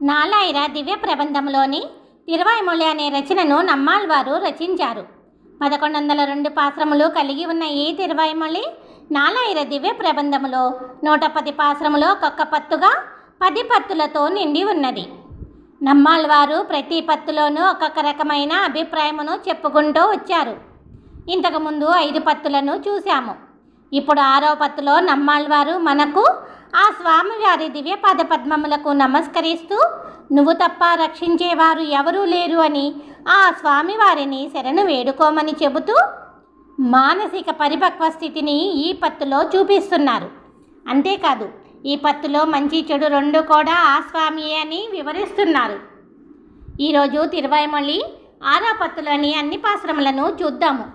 నాలాయిర దివ్య ప్రబంధంలోని తిరువాయిమొళి అనే రచనను నమ్మాళ్వారు రచించారు. 1102 పాశ్రములు కలిగి ఉన్న ఈ తిరువాయిమొళి నాలాయిర దివ్య ప్రబంధములో 110 పాశ్రములు ఒక్కొక్క పత్తుగా 10 పత్తులతో నిండి ఉన్నది. నమ్మాళ్వారు ప్రతి పత్తులోనూ ఒక్కొక్క రకమైన అభిప్రాయమును చెప్పుకుంటూ వచ్చారు. ఇంతకుముందు 5 పత్తులను చూశాము. ఇప్పుడు 6వ పత్తులో నమ్మాళ్వారు మనకు ఆ స్వామివారి దివ్య పాదపద్మములకు నమస్కరిస్తూ నువ్వు తప్ప రక్షించేవారు ఎవరూ లేరు అని ఆ స్వామివారిని శరణు వేడుకోమని చెబుతూ మానసిక పరిపక్వ స్థితిని ఈ పత్తులో చూపిస్తున్నారు. అంతేకాదు ఈ పత్తులో మంచి చెడు రెండు కూడా ఆ స్వామియే అని వివరిస్తున్నారు. ఈరోజు తిరువాయిమొళి 6వ పత్తులోని అన్ని పాశ్రములను చూద్దాము.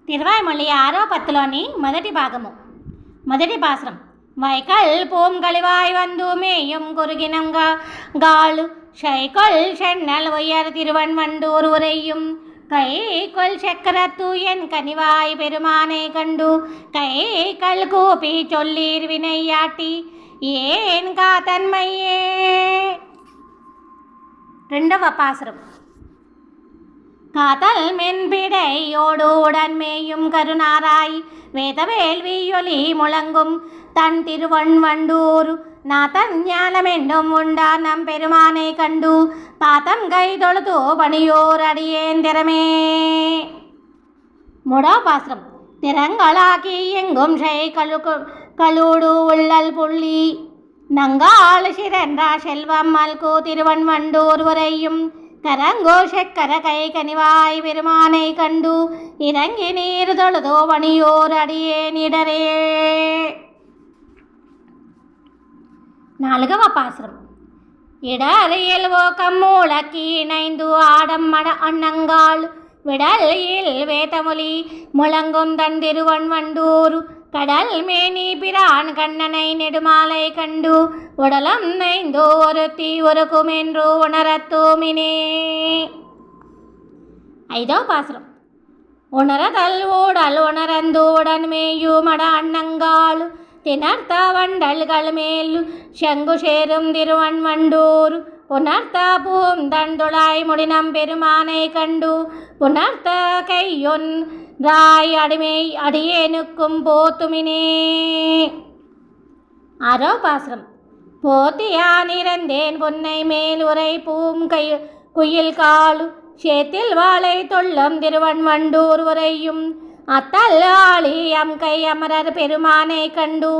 తిరువాయిమొళి 6వ పత్తులోని మొదటి భాగము. మొదటి పాశ్రం. வைக்கல் பூங்கழிவாய் வந்து மேயும் குறுகினங்க காளு ஷைகொள் சென்னல் உயர் திருவன்வண்டூர் உரையும் கைகொள் சக்கரத்து என் கனிவாய் பெருமானை கண்டு கைகள் கூப்பி சொல்லீர் வினையாட்டி ஏன் காத்தன்மையே. రెండవ పాశ్రం. காத்தல் மென்பிடையோடு உடன்மேயும் கருணாராய் வேதவேள்வியொலி முழங்கும் தன் திருவன்வண்டூர் நாதன் ஞானமென்னும் உண்டா நம் பெருமானை கண்டு பாத்தம் கை தொழுது பணியோர் அடியேந்திரமே. மூடవ பாசுரம். திறங்களாக்கி எங்கும் செய் கழுடு உள்ளல் புள்ளி நங்காள் சிறன்றா செல்வம் மல்கு திருவன்வண்டூர் வரையும் கரங்கோ சக்கர கை கனிவாய் பெருமானை கண்டு இறங்கி நீர் தொழுதோ பணியோர் அடியேனிடரே. 4వ పాశ్రం. இடறியில் ஓக்கம் மூலக்கி இணைந்து ஆடம் மட அண்ணங்காள் விடலில் வேதமொழி முழங்கும் தன் திருவன்வண்டூர் கடல் மேனி பிரான் கண்ணனை நெடுமாலை கண்டு உடலம் நைந்து ஒருத்தி ஒருக்குமென்று உணரத்தூமினே. 5వ పాశ్రం. உணரதல் ஊடல் உணரந்து உடன்மேயு மட அண்ணங்காள் திணர்த்த வண்டல்கள் மேல் செங்கு சேரும் திருவன்வண்டூர் புணர்த்த பூந்தண்டுளாய் முடினம் பெருமானை கண்டு புணர்த்த கையொன் ராய் அடிமை அடியேனுக்கும் போத்துமினே. 6వ பாசுரம். போத்தியானிறந்தேன் பொன்னை மேல் உரை பூம் குயில் காலு சேத்தில் வாழை தொல்லம் திருவன்வண்டூர் உரையும் அத்தல்லாளி அம் கை அமரர் பெருமானை கண்டு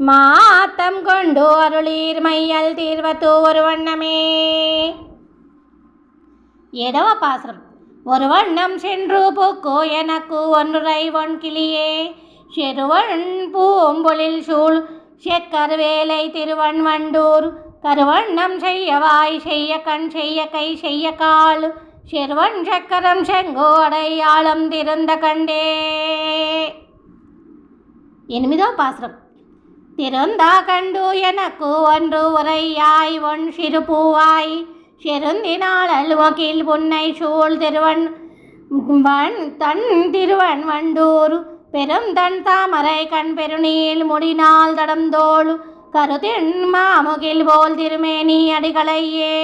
மாத்தம் கொண்டு அருளீர் மையல் தீர்வத்து ஒரு வண்ணமே. 7వ பாசுரம். ஒரு வண்ணம் சென்று போக்கோ எனக்கு ஒன்றுரை ஒன் கிளியே செருவன் பூம்பொழில் சூழ் செக்கர் வேலை திருவன்வண்டூர் கருவண்ணம் செய்யவாய் செய்ய கண் செய்ய கை செய்ய கால் செருவன் சக்கரம் செங்கோ அடையாளம் திறந்த கண்டே. 8వ பாசுரம். திருந்தா கண்டு எனக்கு ஒன்று உரையாய் ஒன் சிறு பூவாய் செருந்தினாள் அல்வகில் புன்னை சூழ் தன் திருவன்வண்டூர் பெரும் தன் தாமரை கண் பெருநீள் முடினால் தடம்தோள் கருதின் மாமுகில் போல் திருமேனி அடிகளையே.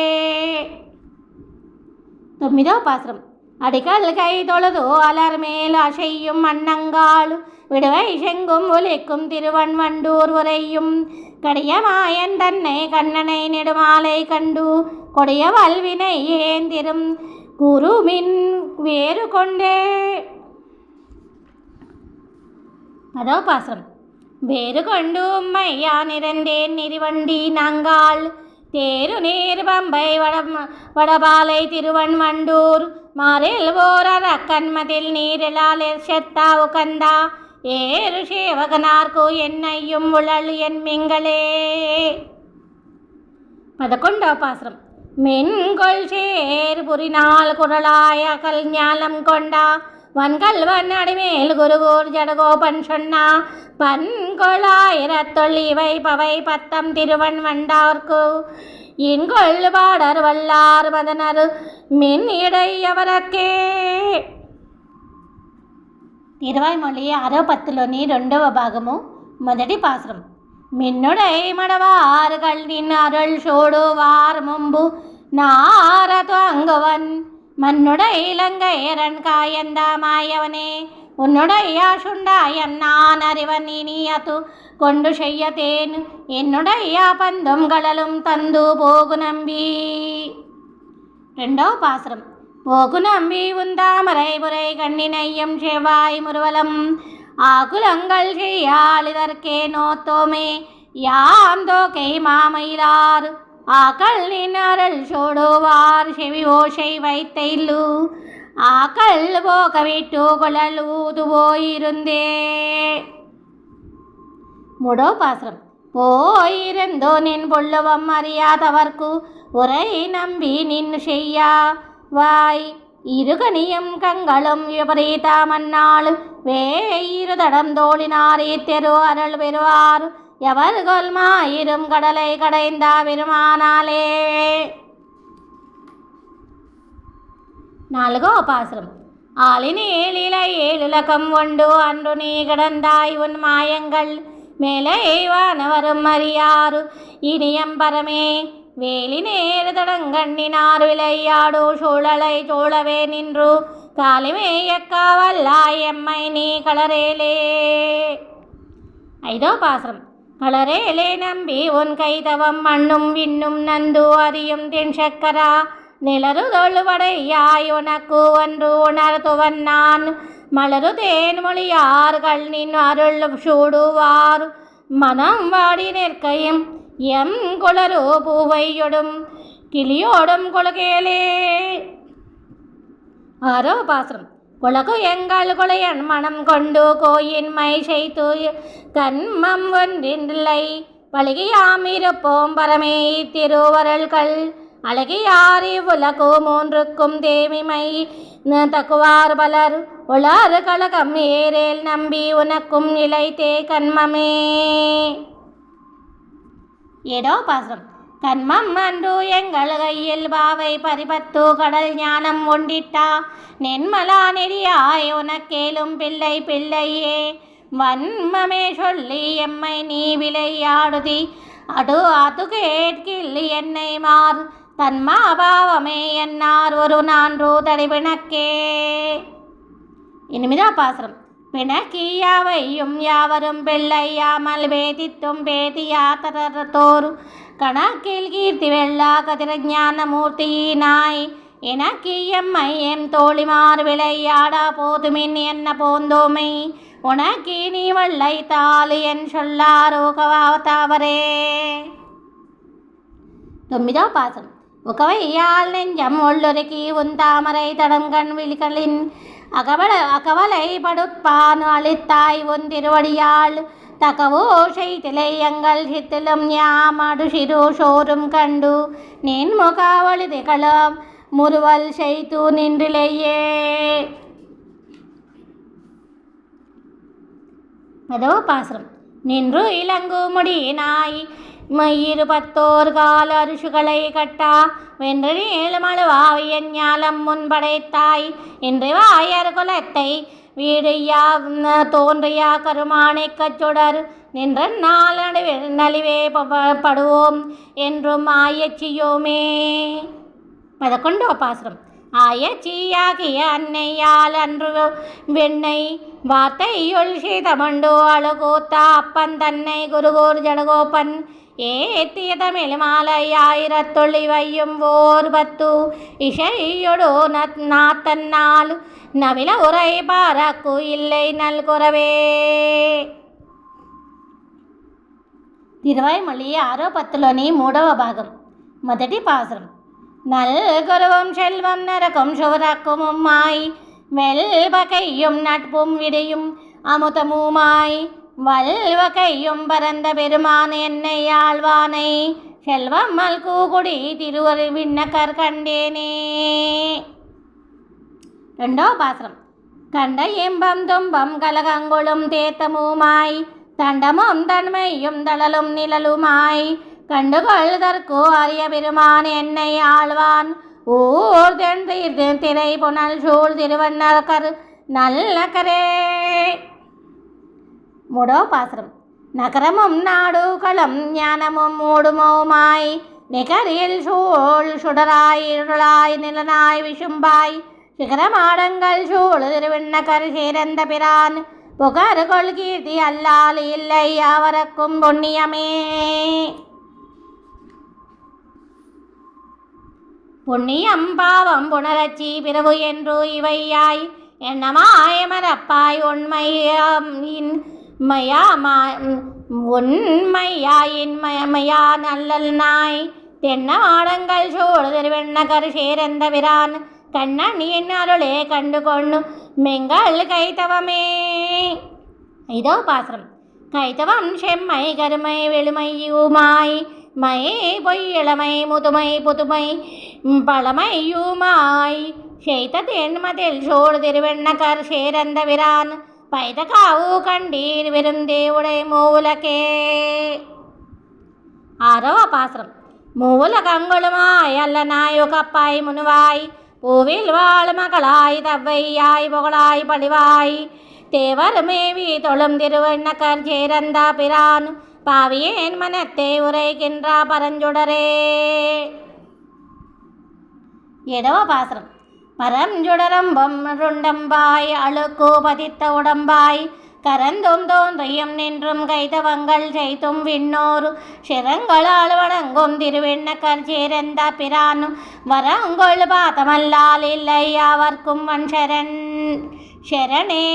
9వ பாசுரம். அடிகள் கை தொழுது அலர் மேல் அசையும் அன்னங்காள் விடுவை செங்கும் ஒலிக்கும் திருவன்வண்டூர் உரையும் கடியமாயன் தன்னை கண்ணனை நெடுமாலை கண்டு கொடிய வல்வினை ஏந்திரும் குருமின் வேறு கொண்டே. 10వ பாசுரம். வேறு கொண்டு மையா நிறந்தேன் நெறிவண்டி நாங்காள் தேரு நீர் பம்பை வடபாலை திருவன்வண்டூர் மாறில் ஓரர கண்மதில் நீரிலால் செத்தா உகந்தா ஏறு சேவகனார்க்கு என்னையும் உழல் என் மிங்களே. 11వ பாசுரம். மென்கொள் சேர் புரிநாள் குரலாய கல் ஞானம் கொண்டா வன்கல்வன் அடிமேல் குருகூர் ஜடகோபன் சொன்னா பன்கொளாயிரத்தொள் இவை பவை பத்தம் திருவன்வண்டார்க்கு இன்கொள் பாடர் வல்லார் மதனர் மின் இடையவரக்கே. తిరువాయిమొళి 6వ పత్తులోని 2వ భాగము మొదటి పాశ్రం. மின்னுடை மடவார்கள் நின் அருள் சூடுவார் முன்பு நார துவங்குவன் மன்னுடை இலங்கையரன் காயந்தாமாயவனே உன்னுடைய சுண்டாயம் நான் அறிவன் இனியது கொண்டு செய்யத்தேன் என்னுடைய பந்தும் கடலும் தந்து போகு நம்பி. ரெண்டாவது பாசுரம். போகு நம்பி உந்தாமரை புரை கண்ணினையும் செவ்வாய் முருவலம் ஆகுலங்கள் செய்யாளிதற்கே நோத்தோமே யாந்தோகை மாமயிலார் ஆக்கள் நின்னரல் சோடுவார் செவி ஓசை வைத்தெல்லு ஆக்கள் போக விட்டு கொள்ளல் ஊது போயிருந்தே. மூடோ பாசுரம். போயிருந்தோ நின் பொள்ளுவம் அறியாதவர்க்கு உரை நம்பி நின் செய்யா வாய் இருகனியும் கங்களும் விபரீத மன்னாள் வேயிருதடம் தோழினாரே தெரு அருள் பெறுவார் எவர்கள் மாயிரும் கடலை கடைந்த பெருமானாலே. நாலுகோ பாசுரம். ஆளினி ஏழிலை ஏழுலகம் ஒண்டு அன்று நீ கிடந்தாய் உன் மாயங்கள் மேலே வானவரும் அறியாறு இனியம்பரமே வேலி நேரு தடங்கண்ணினார் விளையாடு சூழலை சூழவே நின்று காலிமேயக்காவல்லாய் எம்மை நீ களரேலே. ஐதோ பாசுரம். களரேலே நம்பி உன் கைதவம் மண்ணும் விண்ணும் நந்து அறியும் தென் சக்கரா நிலரு தொழுவடையாய் உனக்கு ஒன்று உணர்த்துவன் நான் மலரு தேன்மொழியார்கள் நின் அருள் சூடுவார் மனம் வாடி நிற்கையும் எம் குளரு பூவையொடும் கிளியோடும் கொள்கேலே. ஆரோ பாசுரம். குலகு எங்கள் குலையன் மனம் கொண்டு கோயின்மை செய்து கண்மம் ஒன்றில்லை பழகியாம் இருப்போம் பரமே திருவருள்கள் அழகியாரி உலகு மூன்றுக்கும் தேவிமை தக்குவார் பலர் உளாறு கழகம் ஏரேல் நம்பி உனக்கும் இளைத்தே கண்மமே. ஏடோ பாசுரம். கண்மம் அன்று எங்கள் கையில் பாவை பரிபத்து கடல் ஞானம் ஒண்டிட்டா நென்மலா நெறியாய் உனக்கேலும் பிள்ளை பிள்ளையே வன்மமே சொல்லி எம்மை நீ விளையாடுதி அடு அது கேட்கில் என்னை மாறு தன்மாபாவமே என்னார் ஒரு நான்கு தடிபிணக்கே. இனிமிதா பாசுரம். பிணக்கியாவையும் யாவரும் பிள்ளையாமல் வேதித்தும் பேதியா தரத்தோரு கணக்கில் கீர்த்தி வெள்ளா கதிர ஞான மூர்த்தியினாய் எனக்கு எம்மை எம் தோழிமார் விளையாடா போதுமின் என்ன போந்தோமை உனக்கு நீ வள்ளை தாலு என் சொல்லாரோ கவாவத்தாவரே. తొమ్మిదో పాసం. ఒకవయ్యాల్ நெஞ்சம் உள்ளுருக்கி உன் தாமரை தடம் கண் விழிகளின் அகவலை படுப்பான் அளித்தாய் உன் திருவடியாள் தகவோ செய்திலை எங்கள் சித்திலும் யாமடு சிறு சோறும் கண்டு நின் முகாவளி திகழம் முறுவல் செய்து நின்றிலேயே. அதோ பாசுரம். நின்று இலங்கு முடியினாய் மயிறுபத்தோர் கால அரிசுகளை கட்டா வென்று நீளமழுவாவியன் ஞாலம் முன்படைத்தாய் என்று வாயர் குலத்தை வீடையா தோன்றியா கருமானை கச்சுடர் நின்ற நாள் நலிவே படுவோம் என்றும் ஆயச்சியோமே. 11వ பாசுரம். ஆயச்சியாகிய அன்னையால் அன்று வெண்ணை வார்த்தையுள் சீதமண்டு அழுகூத்த அப்பன் தன்னை குருகூர் ஜடகோப்பன் ஏத்திய தமிழ் மாலை ஆயிரத்துள்ளி வையும் ஓர் பத்து இசையொடு நாத்தன்னால் நவில உரை பாரக்கு இல்லை நல்குறவே. తిరువాయిమొళి 6వ పత్తులోని 3వ భాగం. మొదటి పాసురం. நல்குருவும் செல்வம் நரக்கும் சுவரக்குமும்மாய் வெல்வகையும் நட்பும் விடையும் அமுதமுமாய் வல்வகையும் பரந்த பெருமான் என்னை ஆழ்வானை செல்வம் மல்கூகுடி திருவரு விண்ணக்கர் கண்டேனே. 2వ பாசுரம். கண்ட இன்பம் துன்பம் கலகங்குளும் தேத்தமுமாய் தண்டமும் தன்மையும் தளலும் நிழலுமாய் கண்டுகொள்தற்கு அரிய பெருமான் என்னை ஆழ்வான் ஊர் தென் திரை புனல் சூழ் திருவண்ணகர் நல்லக்கரே. 3వ பாசுரம். நகரமும் நாடு களம் ஞானமும் மூடுமோமாய் நிகரில் சூழ் சுடராய் இருளாய் நிலனாய் விஷும்பாய் சிகரமாடங்கள் சூழ் திருவிண்ணகர் சேர்ந்த பிரான் புகர்கொள் கீர்த்தி அல்லால் இல்லை அவரக்கும் புண்ணியமே. புண்ணியம் பாவம் புனரச்சி பிறவு என்று இவையாய் எண்ணமாய மரப்பாய் உண்மையாயின் மயா நல்லல் நாய் தென்ன மாடங்கள் சூழ் திருவெண்ணகர் சேர்ந்த பிரான் கண்ணன் என் அருளே கண்டு கொண்டு மெங்கள் கைத்தவமே. இதோ பாசுரம். கைத்தவம் செம்மை கருமை வெளுமையுமாய் மை பொய் இளமை முதுமை புதுமை பழமையுமாய் செய்த தென்மதில் சூழ் திருவெண்ணகர் சேர்ந்த விரான் பைத காவு கண்டீர் விருந்தேவுடை மூலக்கே. ஆரவ பாசுரம். மூலகங்களுமாய் அல்லனாய் ஒகப்பாய் முனுவாய் பூவில் வாழ் மகளாய் தவ்வையாய் புகழாய் பழிவாய் தேவர் மேவி தொழும் திருவெண்ணகர் சேர்ந்த பிரான் பாவியேன் மனத்தை உரைக்கின்ற பரஞ்சுடரே. இடவ பாசுரம். பரஞ்சுடரம்பம் ருண்டம்பாய் அழுக்கு பதித்த உடம்பாய் கரந்தும் தோன்றியும் நின்றும் கைதவங்கள் செய்தும் விண்ணோரு சிரங்களால் வணங்கும் திருவெண்ணகர் சேர்ந்த பிரானும் வரங்கொள் பாத்தமல்லால் இல்லை அவர்க்கும் வன் சரணே.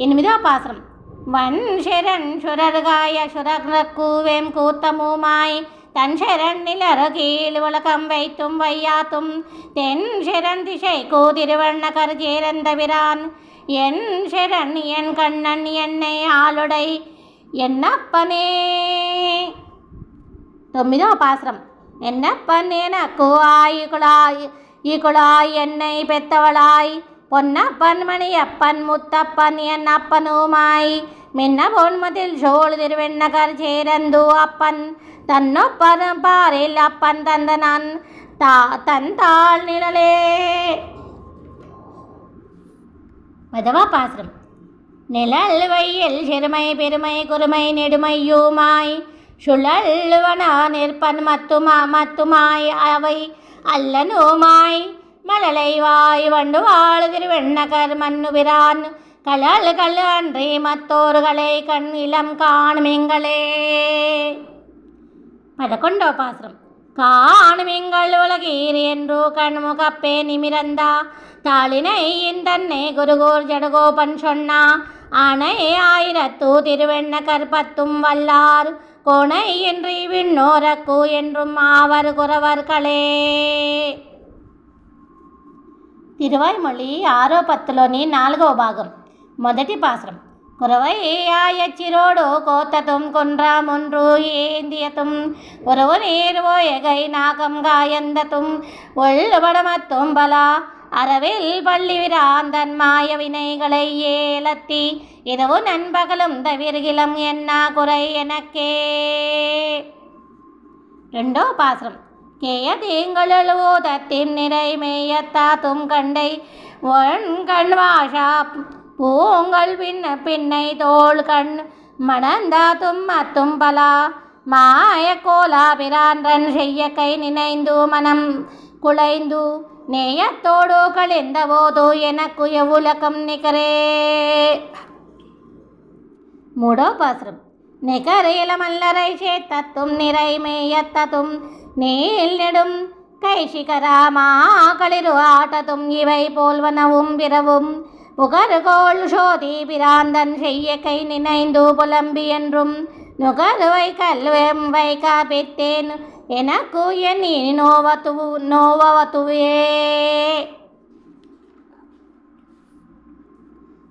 8వ பாசுரம். வன் சரண் சுரர்காய சுரக்கூவேம் கூத்தமுமாய் தன் சரண் நிலர கீழ் உலகம் வைத்தும் வையாத்தும் தென் சரண் திசை திருவண்ணகர் சேர்ந்த பிரான் என் சரண் என் கண்ணன் என்னை ஆளுடை என்னப்பனே. 9వ பாசுரம். என்னப்பன் எனக்கு இகுழாய் என்னை பெத்தவளாய் பொன்னப்பன் மணியப்பன் முத்தப்பன் என் அப்பனுமாய் மின்ன பொன்மதில் சோழ் திருவெண்ணகர் சேரந்து அப்பன் தன்னொப்பன் பாரில் அப்பன் தந்த நான் தன் தாழ் நிழலே. 10వ பாசுரம். நிழல் வையில் சிறுமை பெருமை குறுமை நெடுமையுமாய் சுழல்வன நிற்பன் மத்துமாய் அவை அல்லனுமாய் மழலைவாய் வண்டு வாழ் திருவெண்ணகர் மன்னுபிரான் கழல் அன்றி மத்தோர்களை கண் இளம் காணுமிங்களே. 11వ பாசுரம். காணுமிங்கள் உலகீர் என்று கண்முகப்பே நிமிரந்தா தாளினை தன்னை குருகூர் ஜடகோபன் சொன்னா ஆனை 1000 திருவெண்ணகர் பத்தும் வல்லார் கோணை என்று விண்ணோரக்கு என்றும் ஆவர் குறவர்களே. తిరువాయిమొళి 6-10లోని 4వ భాగం. మొదటి పాసురం. குறவையாயச்சிரோடு கோத்ததும் கொன்றாமொன்று ஏந்தியதும் உறவு நீர்வோயகை நாகம் காயந்ததும் ஒள்ளுபடமத்தும் பலா அறவில் பள்ளி விராந்தன் மாய வினைகளை ஏலத்தி இரவு நண்பகலும் தவிர்கிலம் என்ன குறை எனக்கே. 2వ பாசுரம். கேயதீங்களழுவோதத்தின் நிறை மேயத்தாத்தும் கண்டை ஒன்கண் வாஷா பூங்கள் பின்னை தோள் கண் மணந்தாத்தும் அத்தும் பலா மாய கோலா பிரான்றன் செய்ய கை நினைந்து மனம் குலைந்து நேயத்தோடு கழிந்த போது எனக்கு எவ்வுலகம் நிகரே. 3వ பாசுரம். நிகரேல மல்லரை சேத்தத்தும் நிறை மேயத்ததும் நீல் நெடும் கைசிகராமா களிரு ஆட்டதும் இவை போல்வனவும் பிறவும் புகர்கோள் சோதி பிராந்தன் செய்ய கை நினைந்து புலம்பி என்றும் நுகர்வை கல்வம் வைகா பெற்றேன் எனக்கு என் நோவத்துவே.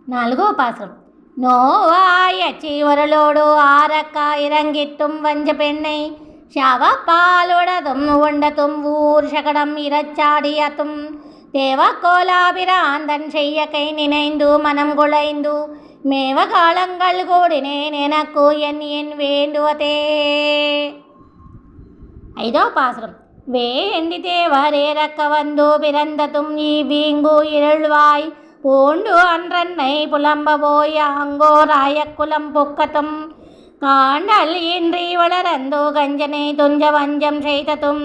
4వ பாசுரம். நோவாயச்சி ஒருளோடு ஆரக்க இறங்கித்தும் வஞ்ச பெண்ணை ശവപ്പാലുടതും ഉണ്ടതും ഊർഷകടം ഇരച്ചാടിയതും தேவகோலாபிராந்தன் செய்ய கை நினைந்து மனம் குலைந்து மேவ காலங்கள் கூடினேன் எனக்கு என் வேண்டுவதே. 5వ பாசுரம். வேண்டி தேவரேறக்க வந்து பிறந்ததும் வீங்கு இருள்வாய் பூண்டு அன்றன்னை புலம்ப போய் அங்கோராய குலம் பொக்கத்தும் காண்டல் இன்றி வளரந்தோ கஞ்சனை துஞ்ச வஞ்சம் செய்ததும்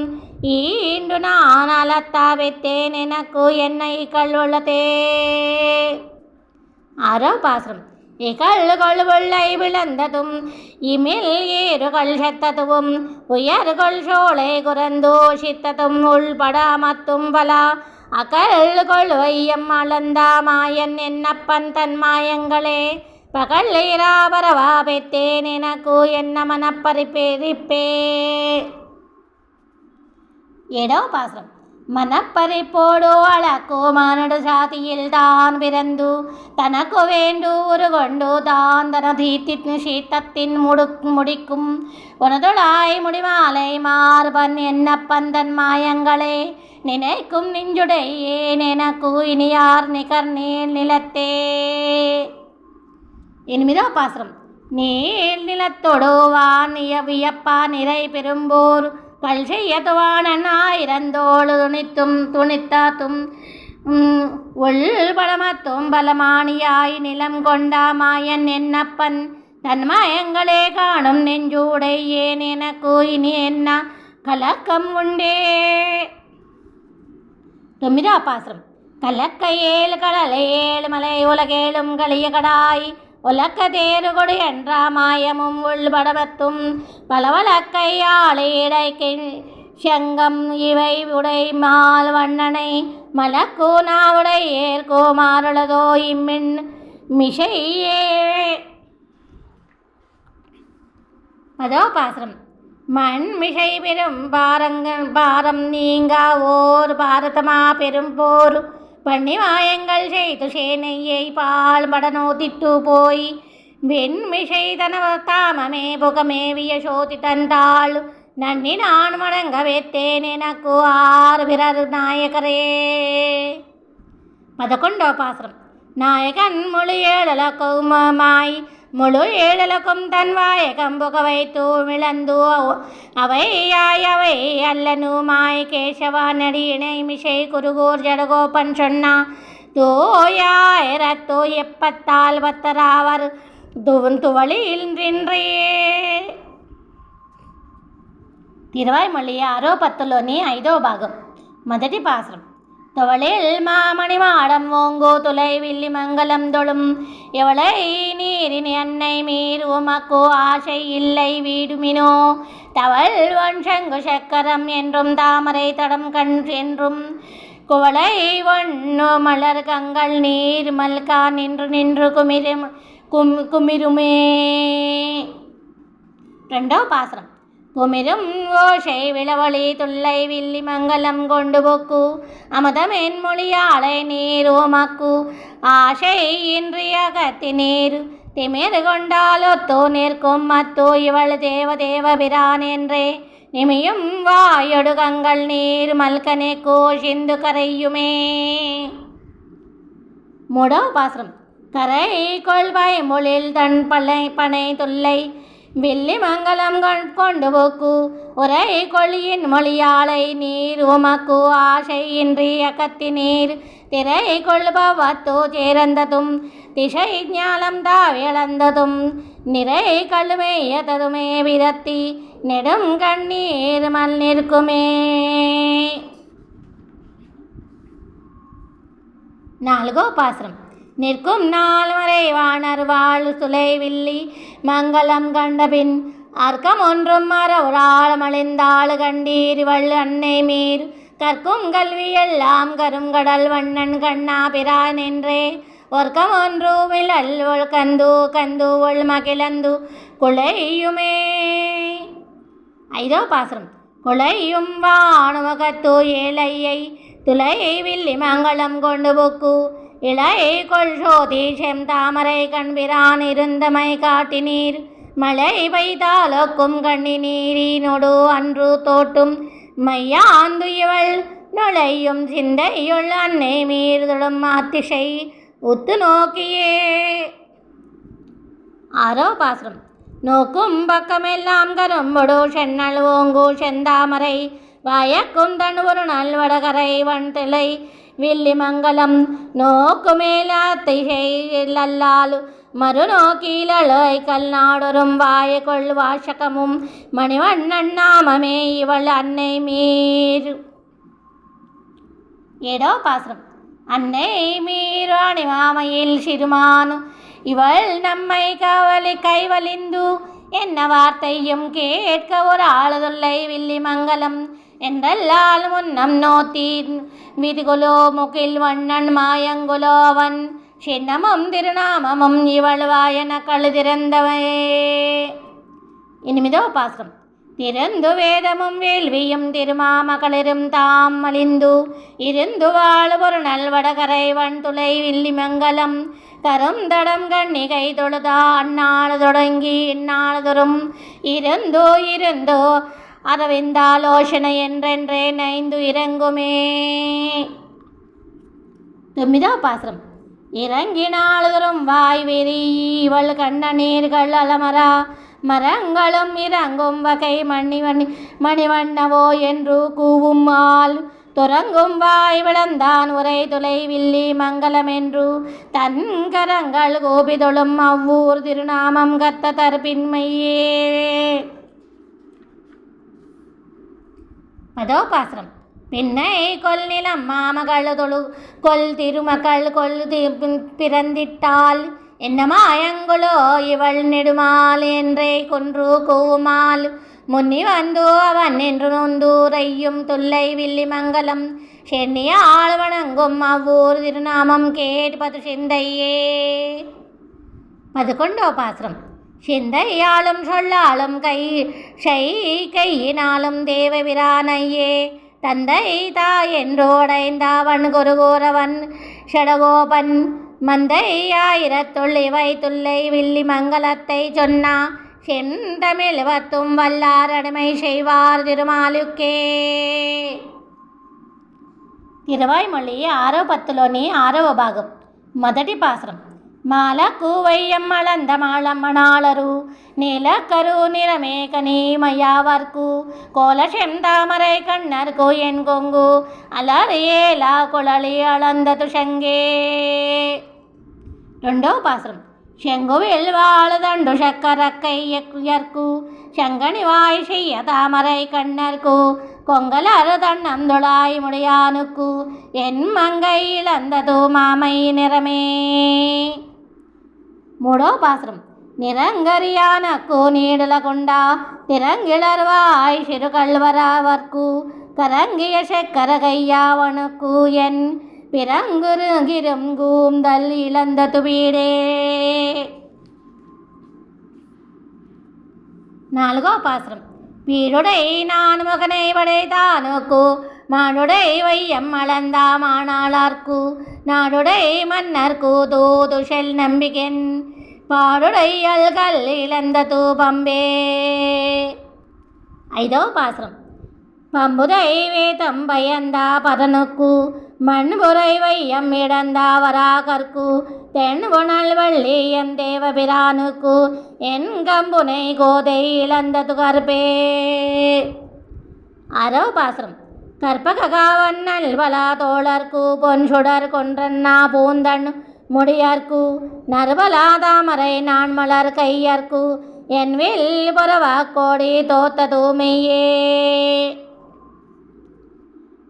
ஈண்டு நான் அலத்தா வைத்தேன் எனக்கு என்னை கல்வளத்தே. ஆரோ பாசுரம். இகழ்கொள் வெள்ளை விளந்ததும் இமில் ஏறுகள் செத்ததுவும் உயர்கொள் சோலை குறந்தோஷித்ததும் உள்படாமத்தும் பலா அகழ்கொள் வையம் அளந்தா மாயன் என்னப்பன் தன் மாயங்களே பகல் இராபரவா பெத்தேன் எனக்கு என்ன மனப்பரிப்பேரிப்பே. ஏடோ பாசுரம். மனப்பறிப்போடு அழக்கோ மானடு சாதியில் தான் பிறந்து தனக்கு வேண்டு உருகொண்டு தான் தன தீர்த்தி சீத்தத்தின் முடிக்கும் உனதுளாய் முடிமாலை மார்பன் என்னப்பன் தன் மாயங்களே நினைக்கும் நெஞ்சுடையேன் எனக்கு இனியார் நிகர் நீள் நிலத்தே. எனிமிதோ பாசுரம். நீள் நிலத்தொடு வான் வியப்பா நிறை பெரும்போர் கல் செய்யதுவானன் ஆயிரந்தோடு துணித்தாத்தும் உள்படமத்தும் பலமானியாய் நிலம் கொண்டா மாயன் என்னப்பன் தன் மாயங்களே காணும் நெஞ்சூடையேன் எனக்கு இனி என்ன கலக்கம் உண்டே. தொம்மிதா பாசுரம். கலக்க ஏழு கடலை ஏழு மலை உலகேழும் களிய கடாய் உலக்க தேரு கொடு என்ற மாயமும் உள்படமத்தும் பலவலக்கையாளை செங்கம் இவை உடை மால் வண்ணனை மலக்கூ நாவுடை ஏற்கோ மாறுளதோ இம்மின் மிஷையே. அதோ பாசுரம். மண் மிஷை பெரும் பாரம் நீங்கா ஓர் பாரதமா பெரும் போர் பண்ணி மாயங்கள் செய்து சேனையை பால் படனோ திட்டு போய் வெண்மிஷை தன தாமமே புகமேவிய சோதி தந்தாள் நன்னி நான் வணங்க வைத்தேன் எனக்கு ஆறு பிறர் நாயகரே. 11 பாசுரம். நாயகன் மொழி ஏழலக்குமாய் முழு ஏழலக்கும் தன் வாயகம் புக வைத்து விளந்து அவை அல்லனுமாய் கேசவா நடியினை மிஷை குருகூர் ஜடகோபன் சொன்னா தோயாயிரத்தோ எப்பத்தால் பத்தராவர் துவளியின்றே. తిరువాయిమొళి 6-10లోని 5వ భాగం. మొదటి పాసురం. తొవళేల్ మామణి మాடம் ఓంగో துளை வில்லி மங்கலம் தொழும் எவளை நீரினி அன்னை மீர் உமக்கு ஆசை இல்லை வீடுமினோ தவள் ஒன்சங்கு சக்கரம் என்றும் தாமரை தடம் கண் என்றும் குவளை ஒன்னு மலர் கங்கள் நீர் மல்கா நின்று குமிருமே. 2వ பாசுரம். குமிரும் ஓசை விளவழி துள்ளை வில்லி மங்கலம் கொண்டு போக்கு அமுதமென் மொழியாளை நீர் உமக்கு ஆசை இன்றிய கத்தி நீர் திமிர் கொண்டாலொத்தோ நிற்கும் மத்தோ இவள் தேவ பிரான் என்றே நிமியும் வாயொடு கங்கள் நீர் மல்கனே கோஷிந்து கரையுமே. 3వ பாசுரம். கரை கொள்வாய் மொழில் தன் பனை துள்ளை வில்லி மங்கலம் கொண்டு போக்கு உரை கொள்ளியின் மொழியாளை நீர் உமக்கு ஆசை இன்றிய கத்தி நீர் திரை கொள்பவத்தோ சேர்ந்ததும் திசை ஞாலம் தாவிழந்ததும் நிறை கழுமையதுமே விரத்தி நெடும் கண்ணீர் மல் நிற்குமே. 4వ பாசுரம். நிற்கும் நாள் வரை வாணர் வாழ் சுலை வில்லி மங்களம் கண்டபின் அர்க்கம் ஒன்றும் மறவுளாள் மலிந்தாள் கண்டீர் வள் அன்னை மீர் கற்கும் கல்வி எல்லாம் கருங்கடல் வண்ணன் கண்ணா பிரான் என்றே ஒர்க்கம் ஒன்று விழல் கந்து ஒள் மகிழந்து குளையுமே. 5వ பாசுரம். குளையும் வானுமகத்து ஏழையை துளை வில்லி மங்களம் கொண்டு போக்கு இளை கொள் சோதி செந்தாமரை கண்பிரான் இருந்தமை காட்டினீர் மழை பெய்தாலொக்கும் கண்ணி நீரினொடு அன்று தோட்டும் மையாந்து இவள் நுழையும் சிந்தையுள் அன்னை மீர்தொடும் அத்திசை உத்து நோக்கியே. 6వ பாசுரம். நோக்கும் பக்கமெல்லாம் கரும்பொடு சென்னல் ஓங்கு செந்தாமரை வாயக்கும் தன் ஒரு நல் வடகரை வண்திளை வில்லி மங்கலம் நோக்கு மேலாத்தை செய்யல்லாலு மறுநோக்கிலழை கல்நாடொரும் வாயகொள் வாசகமும் மணிவண்ணன் நாமமே இவள் அன்னை மீர். ஏடோ பாசுரம். அன்னை மீரு அணிமாமையில் சிறுமானு இவள் நம்மை கைவலிந்து என்ன வார்த்தையும் கேட்க ஒரு ஆளுதுள்ளை வில்லி மங்கலம் என்றல்லால் முன்னம் நோத்தி விதிகுலோ முகில் வண்ணன் மாயங்குலோவன் சின்னமும் திருநாமமும் இவள் வாயன கழுதிறந்தவையே. 8వ பாசுரம். திறந்து வேதமும் வேள்வியும் திருமாமகளிரும் தாம் மலிந்து இருந்து வாழு ஒரு நல்வடகரை வன்துளை வில்லி மங்கலம் தரும் தடம் கண்ணிகை தொழுதா அந்நாள் தொடங்கி இந்நாள்தொரும் இருந்தோ அரவிந்தாலோசனை என்றென்றே நைந்து இறங்குமே. 9వ பாசுரம். இறங்கினாளுதரும் வாய் வெறி இவள் கண்ண நீர்கள் அலமரா மரங்களும் இறங்கும் வகை மணிவண்ணவோ என்று கூவும் ஆள் துறங்கும் வாய் விளந்தான் உரை துளை வில்லி மங்கலம் என்று தன் கரங்கள் கோபிதொழும் அவ்வூர் திருநாமம் கத்த தற்பின்மையே. 10వ பாசுரம். பின்னை கொல் நிலம் மாமகள் தொழு கொல் திருமகள் கொல் பிறந்திட்டாள் என்ன மாயங்குளோ இவள் நெடுமால் என்றே கொன்று கூவுமால் முன்னி வந்து அவன் என்று நொந்தூரையும் துல்லை வில்லி மங்கலம் சென்னிய ஆள் வணங்கும் அவ்வூர் திருநாமம் கேட்பது சிந்தையே. 11వ பாசுரம். சிந்தையாலும் சொல்லாலும் கையினாலும் தேவபிரானையே தந்தை தாய் என்றோடைந்தாவன் குருகோரவன் ஷடகோபன் மந்தை ஆயிரத்துள்ளிவை துல்லை வில்லி மங்கலத்தை சொன்னா செந்தமிழ் வத்தும் வல்லாரடிமை செய்வார் திருமாலுக்கே. తిరువాయిమొళి 6వ పత్తులోని 6వ భాగం. మొదటి పాసురం. మాలకు వయ్యమ్మళందమాళమ్మనాళరు నీలకరు నిరమేకని మయావర్కు కోలశం தாமரை கண்ணர்க்கு என் கொங்கு அலறியேலா குழலி அளந்தது சங்கே. 2వ పాసురం. செங்குவில் வாழுதண்டு சக்கரக்கையர்க்கு சங்கனி வாய் செய்ய தாமரை கண்ணர்க்கு கொங்கலறு தன்னந்துளாய் முடியானுக்கு என் மங்கை இழந்தது மாமை நிறமே. 3వ పాసురం. నిరంగరియానకు నీడులకుండా తిరంగిళర్వాయ్ సిరుకల్వరావర్కు కరంగియ చక్కరగయ్యావణుకు ఎన్ பிறங்குருகிரும் கூந்தல் இழந்தது வீடே. 4వ பாசுரம். வீடுடை நான் மகனை வடைதானுக்கு மாடுடை வையம் அளந்தா மானாளார்க்கு நாடுடை மன்னர்க்கு தூதுஷல் நம்பிக்கென் பாடுடை அல்கல் இழந்த தூபம்பே. 5వ பாசுரம். பம்புதை வேதம் பயந்தா பதனுக்கு மண்புரை வையம் இடந்தா வராகர்க்கு தென்புணல் வள்ளியம் தேவபிரானுக்கு என் கம்புனை கோதை இழந்தது கற்பே. 6వ பாசுரம். கற்பகாவன்னல் வலா தோழர்க்கு பொன் சுடர் கொன்றன்னா பூந்தன் முடியர்க்கு நர்வலா தாமரை நான் மலர் கையர்க்கு என் வில் புறவா கோடி தோத்த தூமையே.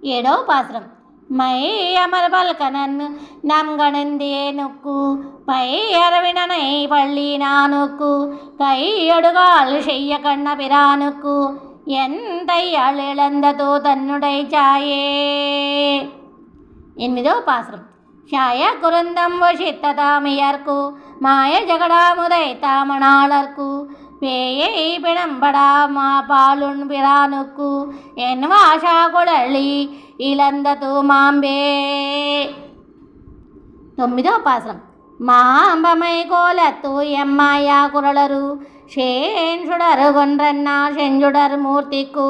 7వ பாசுரம். மை அமர் பல்கனன் நம் கணந்தேனுக்கு பை அரவினனை பள்ளி நானுக்கு கையொடுகால் செய்ய கண்ண பிரானுக்கு என் தையாள் இழந்ததோ தன்னுடை சாயே. 8వ பாசுரம். ఛాయ కురందం వశిత్త తామియర్కు మాయ జగడాముదై తామణాళర్కు பேயை பிணம்படா மா பாலுன் பிரானுக்கு என் வாஷா குழலி இழந்தது மாம்பே. 9వ పాசுరం. மாம்பமை கோலத்து எம்மாயா குரலரு சேன்சுடரு கொன்றன்னா செஞ்சுடர் மூர்த்திக்கு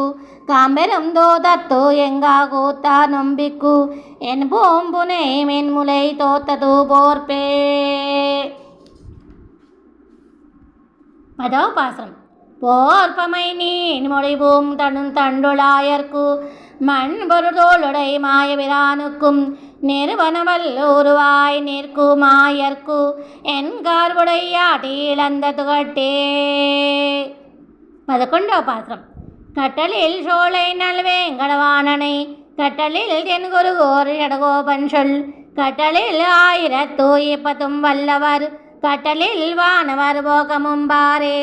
காம்பெரும் தோதத்து எங்கா கூத்தா நொம்பிக்கு என் பூம்புனை மென்முலை தோத்தது போர்ப்பே. 10వ பாசுரம். போர்ப்பமை நீன் மொழிபூம் தண்டுளாயர்க்கு மண் பொருதோளுடை மாயபிரானுக்கும் நிறுவனவல்லூருவாய் நிற்குமாயர்க்கு என்கார்புடையாட்டிலந்த துகட்டே. 11వ பாசுரம். கட்டலில் சோலை நல்வேங்கடவாணனை கட்டலில் தென்குருகோர் ஜடகோபன் சொல் கட்டலில் 1010 வல்லவர் கட்டலில் வானவர் భోగముంబారే.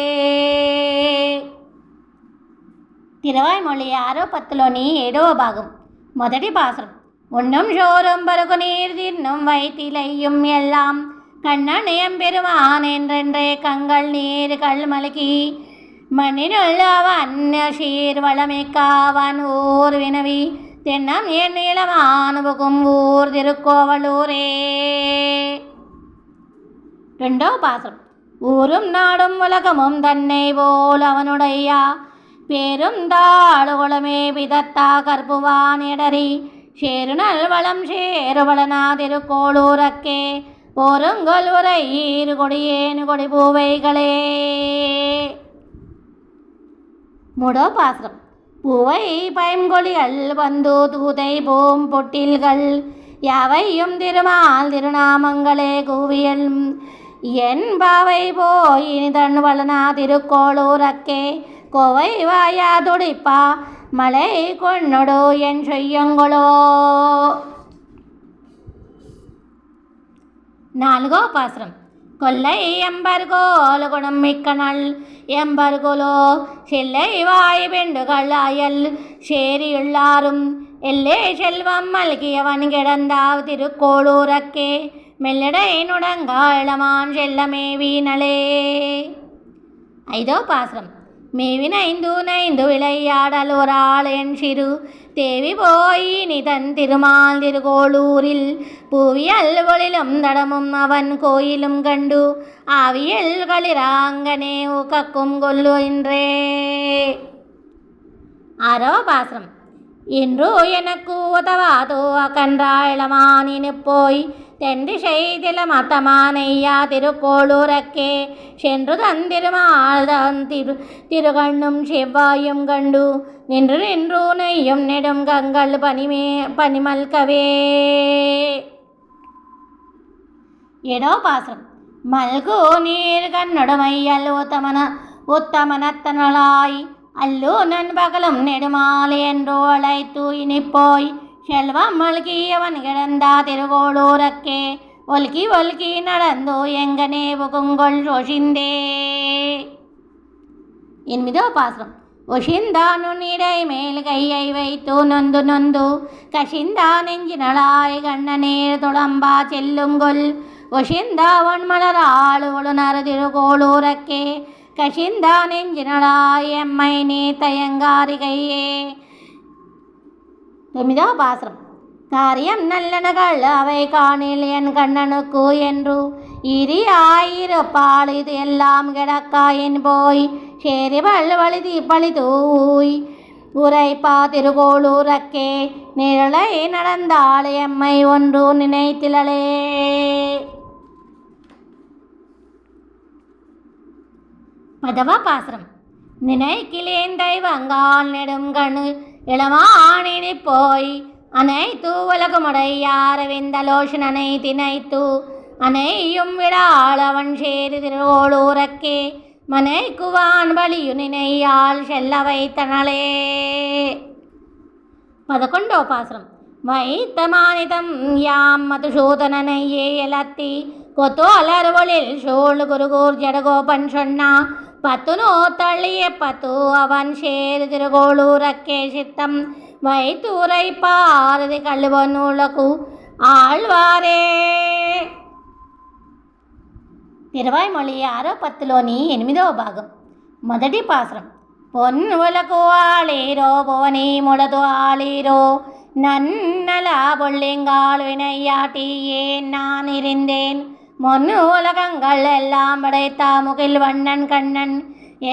తిరువాయిమొళి 6:10లోని 7వ భాగం. మొదటి పాసురం. உண்ணும் சோறும் பருகு நீர் தின்னும் வைத்திலையும் எல்லாம் கண்ணனையம் பெருமான் என்றென்றே கங்கள் நீர்கள் மலக்கி மண்ணினுள் அவன் சீர் வளமிக்காவன் ஊர் வினவி தென்னம் என் இளமானுபுகும் ஊர் திருக்கோவலூரே. 2వ பாசுரம். ஊரும் நாடும் உலகமும் தன்னை போல் அவனுடைய பேரும் தாளுகுளமே விதத்தா கற்புவான் இடறி சேருநல் வளம் சேருவளனா திருக்கோளூரக்கே போருங்கொல் உரை ஈறு கொடியேனு கொடி பூவைகளே. 3వ பாசுரம். பூவை பைங்கொடிகள் வந்து தூதை பூம் பொட்டில்கள் யாவையும் திருமால் திருநாமங்களே கூவியல் என் பாவை போயினி தன் வளனா திருக்கோளூரக்கே கோவை வாயா துடிப்பா மலை கொன்னொடு என் செய்யுங்களோ. 4వ பாசுரம். கொல்லை எம்பர்கோல் குணம் மிக்கனள் எம்பர்கோலோ செல்லை வாய் பெண்டுகள் அயல் சேரியுள்ளாரும் எல்லே செல்வம் மல்கியவன் கிடந்தாவ் திருக்கோளூரக்கே மெல்லடை நுடங்க இளமான் செல்லமே வீணலே. 5వ பாசுரம். மேவினைந்து விளையாடல் ஒராள் என் சிறு தேவி போய் நிதன் திருமால் திருக்கோளூரில் பூவியல் ஒளிலும் தடமும் அவன் கோயிலும் கண்டு ஆவியல் களிராங்கனே ஊக்கக்கும் கொல்லு என்றே. 6వ பாசுரம். இன்று எனக்கு உதவாதோ அகன்றாளமானினு போய் தென்திசை திலமத்தமானையா திருக்கோளூரக்கே சென்று தந்திருமால் தன் திருகண்ணும் செவ்வாயும் கண்டு நின்று நின்று நெய்யும் நெடும் கங்கள் பனிமல்கவே. 7వ பாசுரம். மல்கு நீர் கண்ணுடமையல் உத்தமனத்தனளாய் அல்லு நண்பகலும் நெடுமாலை என்று அழைத்து இனிப்போய் செல்வம் மல்கியவன் கிடந்தா திருக்கோளூரக்கே ஒல்கி ஒல்கி நடந்து எங்கனே புகுங்கொள் ஒஷிந்தே. 8వ பாசுரம். ஒஷிந்தானு இடை மேல் கையை வைத்து நொந்து நொந்து கஷிந்தா நெஞ்சினளாய் கண்ணநீர் துளம்பா செல்லுங்கொல் ஒஷிந்தாவன் மலராள் ஒழுநர் திருக்கோளூரக்கே கஷிந்தா நெஞ்சினளாய் எம்மை நீ தயங்காரிகையே. 9వ பாசுரம். காரியம் நல்லனகள் அவை காணில் என் கண்ணனுக்கு என்று இரியாயிருப்பாள் இது எல்லாம் கிடக்காயின் போய் சேரிவள் வழிதி பழிதூய் உரைப்பா திருக்கோளூரக்கே நிழலை நடந்தாள் எம்மை ஒன்று நினைத்திலளே. 10వ பாசுரம். நினைக்கிலேன் தெய்வங்கால் நெடுங்கணு இளமானினி போய் அனைத்து உலகமுடையாரவிந்தலோஷனனை தினைத்து அனையும் விடாள் அவன் சேரி திருக்கோளூரக்கே மனைக்குவான் வழியு நினையாள் செல்ல வைத்தனளே. 11వ பாசுரம். வைத்தமானிதம் யாம் மதுசூதனனை ஏலத்தி கொத்து அலர்வொழில் சோழ் குருகூர் ஜடகோபன் சொன்னா 10 தள்ளிய 10 அவன் சேரு திருக்கோளூரக்கே சித்தம் வைத்து உரைப்பாரதி கல்லுவனுலகு ఆళ్వారే. తిరువాయిమొళి 6:10లోని 8వ భాగం. మొదటి పాసురం. పొన్నులకు ఆళీరో భువని ముడదు ఆళీరో நன்னல பொள்ளிங்கால் வினையாட்டி ஏன் நான் இருந்தேன் மொன்னு உலகங்கள் எல்லாம் படைத்தா முகில் வண்ணன் கண்ணன்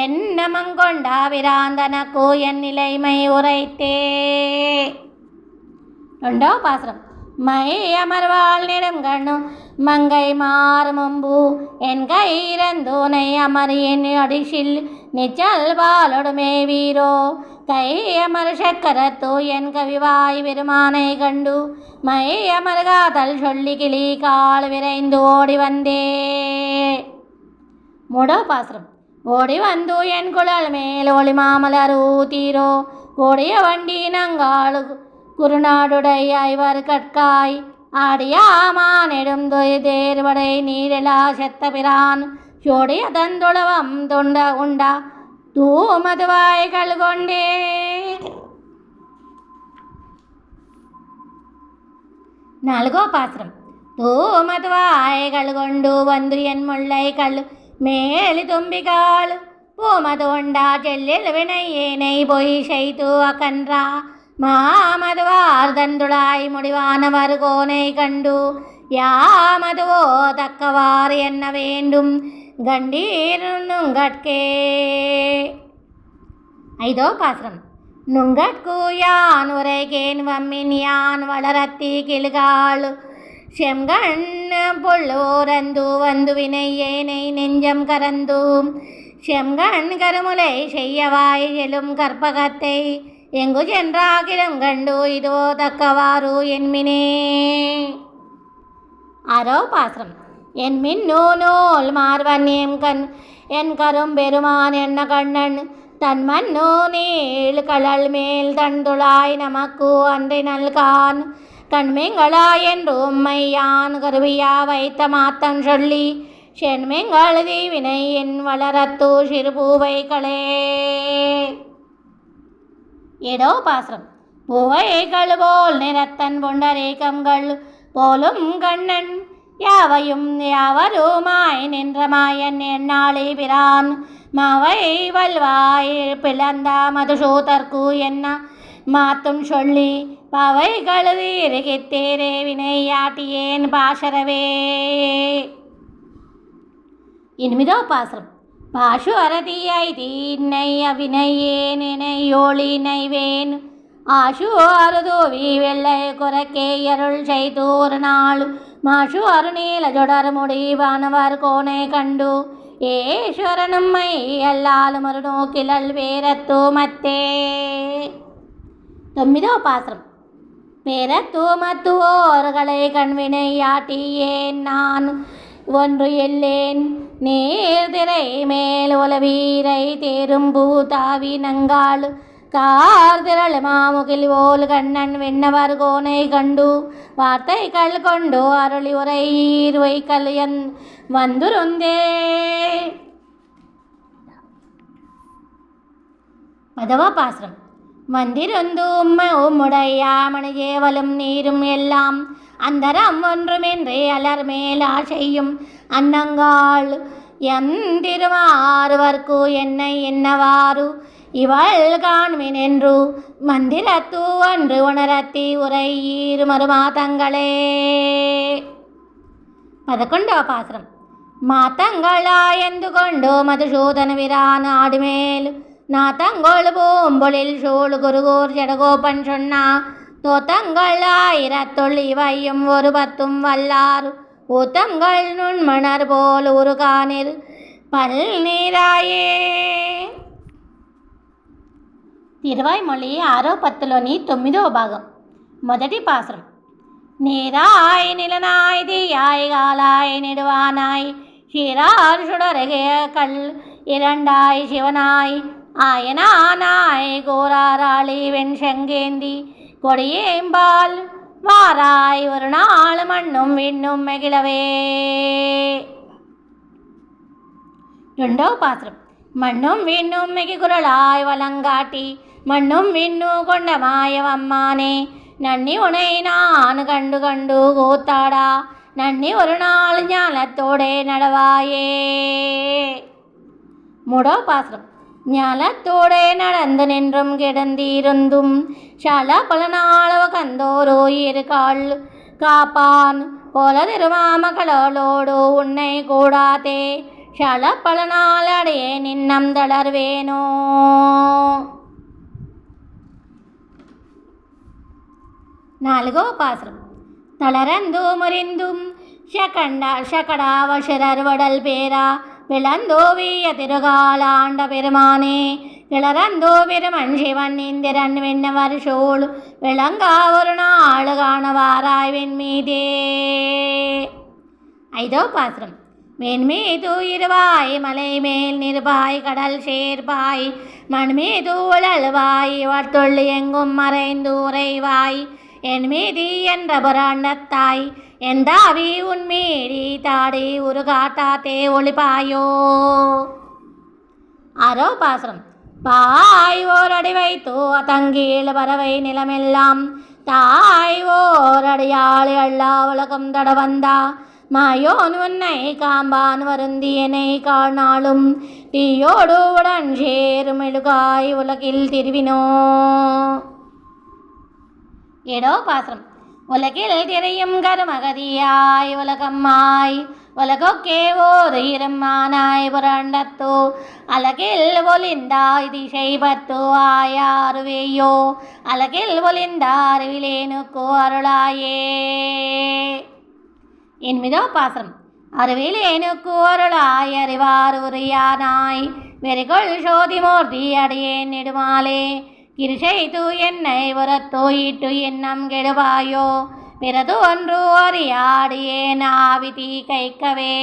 என்னமங்கொண்டா விராந்தனக்கு என் நிலைமை உரைத்தே. 2వ பாசுரம். மை அமர்வாள் நெடுங்கண்ணு மங்கை மாறுமும்பு என் கைரந்தூனை அமர் என் அடிசில் நிச்சல் பாலொடுமே வீரோ கையமர் சக்கரத்தோ என் கவிவாய் பெருமானை கண்டு மையமர்காதல் சொல்லி கிளி கால் விரைந்து ஓடி வந்தே. மூடோ பாசுரம். ஓடி வந்து என் குழல் மேல் ஒளி மாமலர் ஊத்தீரோ கோடிய வண்டி நங்காளு குறுநாடுடை ஐவர் கட்காய் ஆடியாமா நெடும் தேர்வடை நீரிலா செத்த பிரான் சோடிய தந்துளவம் தொண்ட உண்டா தூமதுவாய்கள் கொண்டே. నాలుగో పాత్రం. తూమదువాయగలు కొండు వందు ఎన్ముళ్ళైకళ్ళు మేలి తుంబిగాలు పూమదు ఉండా చెల్లెలు వినయ్యేనై పోయి శైతు అకన్రా மாமதுவார்தந்துளாய் முடிவானவர் கோனை கண்டு யாமதுவோ தக்கவாறு என்ன வேண்டும் గండీరు నుంగట్కే. ఐదో పాత్రం. నుంగట్కు యాన్ ఉరైకేన్ వమ్మిన్ యాన్ వளரத்தி கிளுகாள் செம்கண் பொள்ளோரந்து வந்து வினையேனை நெஞ்சம் கரந்து செம்கண் கருமுலை செய்யவாய் எழும் கற்பகத்தை எங்கு சென்றாகிலும் கண்டு இதோ தக்கவாறு என்மினே. ஆரோ பாசுரம். என் மின்னு நூல் மார்வன்யம் கண் என் கரும் பெருமான் என்ன கண்ணன் தன் மண்ணு நீள் கடல் மேல் தண்டுளாய் நமக்கு அன்றை நல்கான் கண்மெங்களா என்று உம்மையான் கருவியா வைத்த மாத்தன் சொல்லி செண்மெங்கள் தீவினை என் வளரத்து சிறுபூவைகளே. ஏடோ பாசுரம். பூவைகள் போல் நிறத்தன் பொண்டரேகங்கள் போலும் கண்ணன் யாவையும் யாவருமாய் நின்ற மாயன் என்னாளே பிரான் மாவை வல்வாய் பிளந்த மதுசூதர்க்கு என்ன மாத்தும் சொல்லி பாவை கழுதீருகித்தேரே வினையாட்டியேன் பாசரவே. ఎనిమిదో పాసురం. பாசு அரதியை தீன்னை அவினையேன் இணையோளி நைவேன் ஆசு அருதோவி வெள்ளை குறைக்கே அருள் செய்து ஒரு நாள் மாசு அருநீல ஜொடர் முடிவானவர் கோனை கண்டு ஏஸ்வரனும்மை எல்லாலும் ஒரு நோக்கிலல் வேரத்து மத்தே. తొమ్మిదో పాసురం. பேரத்து மத்துவோர்களை கண்வினையாட்டியேன் நான் ஒன்று எல்லேன் நீர்திரை மேல் உலவீரை தேரும் பூதாவி நங்காள் கார்திரள் மாமுகில் ஓல் கண்ணன் வெண்ணவர் கோனை கண்டு வார்த்தைகள் கொண்டு அருளி உரையீர் வைக்கல் என் வந்துருந்தே. பதவா பாசுரம். வந்திருந்து உம்முடையாமணி ஏவலும் நீரும் எல்லாம் அந்தரம் ஒன்றுமின்றி அலர் மேல் ஆசையும் அன்னங்காள் எம் திருமாறுவர்க்கு என்னை என்னவாறு இவள் காண்மின் என்று மந்திரத்து ஒன்று உணரத்தி உரையீர் மறுமாதங்களே. 11వ పాసురం. மாத்தங்களா ఎందుకొండు మధుసూదన విరాన ఆడిమేలు நாத்தங்கோள் பூம்பொழில் சூழ் குருகூர் ஜடகோபன் சொன்னா தோத்தங்கள் ஆயிரத்துள் இவையும் ஒரு பத்தும் வல்லாறு ஊத்தங்கள் நுண்மணர் போல் உருகானில் பல் நீராயே. తిరువాయిమొళి 6వ పత్తులోని 9వ భాగం. మొదటి పాసురం. நீராய் நிலனாய் தீயாய் காலாய் நெடுவானாய் சீரார் சுடரகிய கல் இரண்டாய் சிவனாய் ஆயனானாய் கோராராளி வெண்செங்கேந்தி கொடியேம்பால் வாராய் ஒரு நாள் மண்ணும் விண்ணும் மகிழவே. 2వ పాత్రం. மண்ணும் விண்ணும் மிகுகுரலாய் வலங்காட்டி மண்ணும் விண்ணு கொண்ட மாயவம்மானே நன்னி உனை நான் கண்டு கண்டு கூத்தாடா நன்னி ஒரு நாள் ஞானத்தோடே நடவாயே. 3వ பாசுரம். ஞானத்தோடே நடந்து நின்றும் கிடந்திருந்தும் சால பல நாளவ கந்தோரோ இருக்காள் காப்பான் போல திருமாமகளோடு உன்னை கூடாதே சால பல நாள் அடையே நின்னம் தளர்வேனோ. 4వ பாசுரம். தளரந்து முறிந்தும் ஷகடாவசரர் வடல் பேரா விளந்தோவிய திருகாலாண்ட பெருமானே கிளறந்தோ பெருமன் சிவன் இந்திரன் வெண்ணவர் சோழ் விளங்கா ஒரு நாள் காணவாராய் வெண்மீதே. ஐதோ பாசுரம். மேன்மீது இருவாய் மலை மேல் நிற்பாய் கடல் சேர்ப்பாய் மண்மீது உழல்வாய் வட்டுள் எங்கும் மறைந்து உறைவாய் என் மீதி என்ற புராண்டத்தாய் எந்தாவி உன்மீடி தாடி ஒரு காட்டாத்தே ஒளிப்பாயோ. ஆரோ பாசுரம். பாய் ஓரடி வைத்தோ தங்கீழ் பறவை நிலமெல்லாம் தாய் ஓரடியாள் எல்லா உலகம் தட வந்தா மாயோன் உன்னை காம்பான் வருந்தியனை காணாலும் தீயோடு உடன் சேரும் மெழுகாய் உலகில் திருவினோ. ஏடோ பாசுரம். உலகில் திரையும் கருமகதியாய் உலகம்மாய் உலகொக்கே ஓர் இருமானாய் புரண்டத்தோ அலகில் ஒலிந்தாய் திசை பத்தோ ஆயாருவேயோ அலகில் ஒலிந்தார் விலேனுக்கோ அருளாயே. என்மிதோ பாசுரம். அருவிலேனுக்கு அருளாய் அறிவார் உரியானாய் வெறிகொள் சோதிமூர்த்தி அடியேன் நெடுமாலே கிருஷைத்து என்னை உரத்தோ இட்டு எண்ணம் கெடுவாயோ பிறது ஒன்று அறியாடியேன் ஆவிதி கைக்கவே.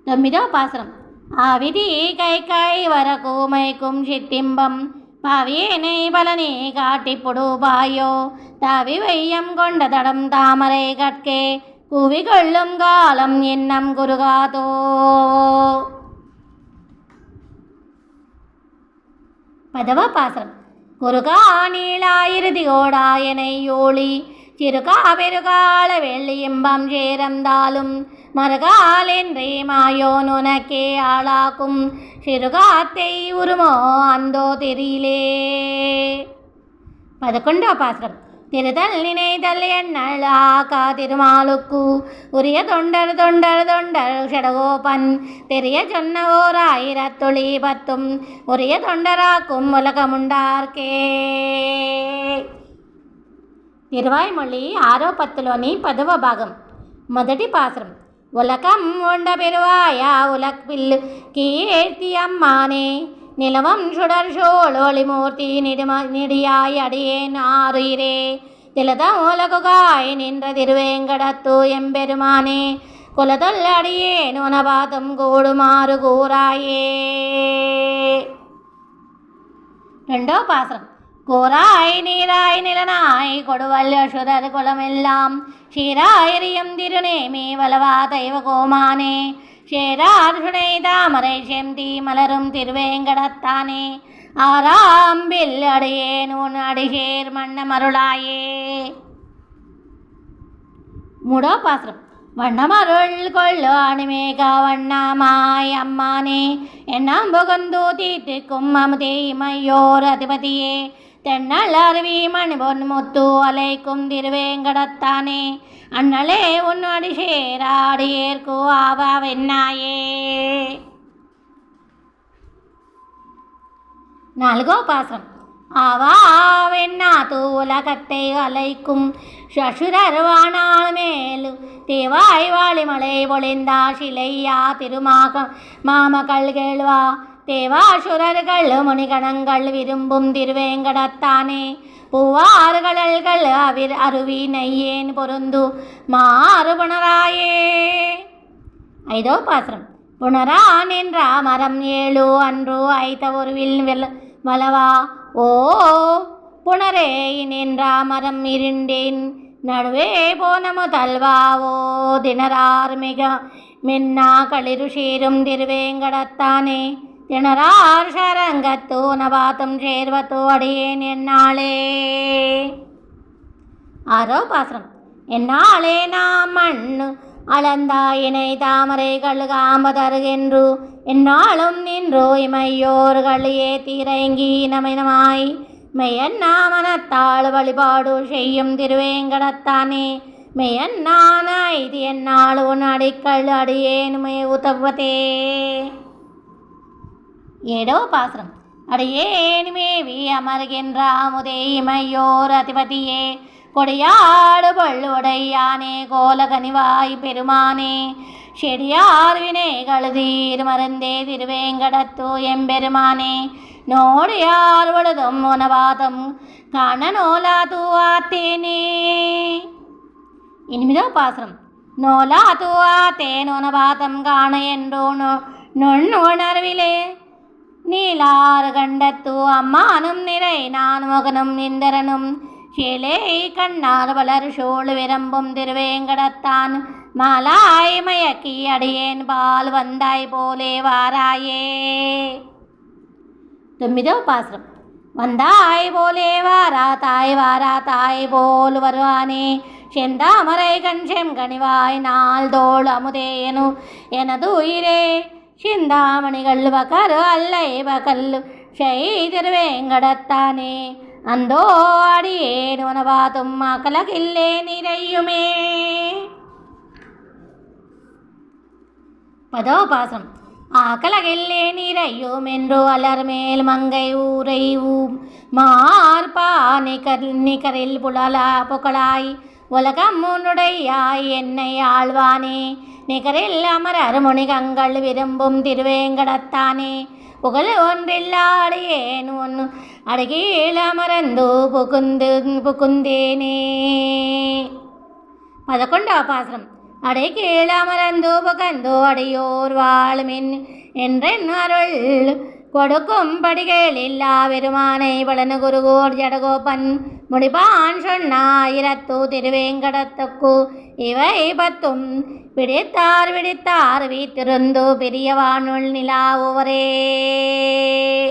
தொம்மிதோ பாசுரம். ஆவிதி கைக்கை வர கூமைக்கும் சித்திம்பம் பாவியேனை பலனே காட்டி பொடுபாயோ தாவி வையம் கொண்ட தடம் தாமரை கட்கே கூவி கொள்ளும் காலம் எண்ணம் குருகாதோ. பதவ பாசனம். குருகா நீளாயிறுதி ஓடாயனை யோழி சிறுகா பெருகால வெள்ளியம்பம் சேரந்தாலும் மறுகால் என்றே மாயோன் உனக்கே ஆளாக்கும் சிறுகாத்தை உருமோ அந்தோ தெரியலே. 11వ பாசுரம். திருதல் நினைதல் எண்ணல் ஆகா திருமாலுக்கு உரிய தொண்டர் தொண்டர் தொண்டர் ஷடகோபன் தெரிய சொன்ன ஓர் 1010 உரிய தொண்டராக்கும் உலகமுண்டார்க்கே. తిరువాయిమొళి 6:10లోని 10వ భాగం. మొదటి పాసురం. ఉలకం ఉండ పెరువాయ ఉలక్ పిల్లు కీర్తి అమ్మానే நிலவம் சுடர் சோழொளிமூர்த்தி நிடியாய் அடியேன் ஆறுயிரே திலதம் உலகுகாய் நின்ற திருவேங்கடத்து எம்பெருமானே குலதொல் அடியேன் உனபாதம் கூடுமாறு கூறாயே. 2వ பாசுரம். கோராய் நீராய் நிலனாய் கொடுவல் அசுரர் குலமெல்லாம் ஷீராயிரியம் திருநேமி வலவா தெய்வ கோமானே ஷேரார் சுனை தாமரை செம்தி மலரும் திருவேங்கடத்தானே ஆறாம்பில் அடியேன் உன் அடிசேர் மன்ன மருளாயே. 3వ பாசுரம். வண்ணமருள் கொள்ளு அணிமேக வண்ணமாய் அம்மானே எண்ணம் புகுந்து தீட்டுக்கும் அமுதே மையோர் அதிபதியே தென்னல் அருவி மணிபொன் முத்து அலைக்கும் திருவேங்கடத்தானே அண்ணலே உன் அடிசேராடியேற்கு ஆவாவென்னாயே. 4వ பாசுரம். ஆவாவென்னா தூலகத்தை அலைக்கும் சசுரர்வானால் மேலு தேவாய் வாழிமலை பொழிந்தா சிலையா மாமகள் கேள்வா தேவாசுரர்கள் முனிகணங்கள் விரும்பும் திருவேங்கடத்தானே பூவாறுகடல்கள் அருவி நெய்யேன் பொருந்து மாறு புனராயே. 5వ பாசுரம். புனரா நின்ற மரம் 7 அன்று ஐத்த ஒருவில் வலவா ஓ புனரே நின்ற மரம் இருண்டேன் நடுவே போன முதல்வாவோ தினரார் மிக மின்னா களிரு சேரும் திருவேங்கடத்தானே திணரார் சரங்கத்தோ நபாத்தம் சேர்வத்தோ அடியேன் என்னாளே. 6వ பாசுரம். என்னாளே நாம் மண்ணு அளந்தாயினை தாமரை கழுகாம்பதருகென்று என்னாலும் நின்றோ இமையோர்கள் ஏத்திரங்கி நமினமாய் மெய்யன்னா மனத்தாள் வழிபாடு செய்யும் திருவேங்கடத்தானே மெய்யன்னானாய் என்னாள் உன் அடிக்கல் அடியேனுமே உதவதே. 7వ பாசுரம். அடியேனுமேவி அமர்கின்ற அமுதே இமையோர் அதிபதியே கொடியாடு பள்ளுடையானே கோலகனிவாய் பெருமானே செடியார் வினைகள் தீர் மருந்தே திருவேங்கடத்து எம்பெருமானே நோடியார் ஒழுதும் உனவாதம் காண நோலா தூவாத்தேனே. 8వ பாசுரம். நோலா தூவாத்தேன் உனவாதம் காண என்றோ நுண்ணுணர்விலே நீலாறு கண்டத்து அம்மானும் நிறை நான் மகனும் இந்திரனும் ஷேலே கண்ணார் வளர் சோழ் விரம்பும் திருவேங்கடத்தான் மாலாய் மயக்கி அடியேன் பால் வந்தாய் போலே வாராயே. 9వ பாசுரம். வந்தாய் போலே வாரா தாய் போல் வருவானே செந்தாமரை கண் கனிவாய் நாள் தோள் அமுதேயனு எனது உயிரே சிந்தாமணிகள் பகரு அல்லை பகல்லு ஷை திருவேங்கடத்தானே அந்தோ அடியேன் உனவாதும் அகலகில்லே நிறையுமே. 10వ பாசுரம். ஆகலகில்லே நிறையும் என்று அலர்மேல் மங்கை ஊரை மார்பா நிகரில் புகழாய் உலகம் உன்னுடையாய் என்னை ஆழ்வானே நிகரில் அமரர் முனிகங்கள் விரும்பும் திருவேங்கடத்தானே புகழ் ஒன்றில்லாடியேன் ஒன்று அடகீழ் அமரந்து புகுந்தேனே. 11వ பாசுரம். அடை கீழமரந்து புகந்தோ அடையோர் வாழுமென் என்றென் அருள் கொடுக்கும் படிகளில்லா பெருமானை பலனு குருகோர் ஜடகோபன் முடிப்பான் சொன்னாயிரத்து திருவேங்கடத்துக்கு இவை 10 விடித்தார் வீத்திருந்து பெரியவானுள் நிலாவுவரே.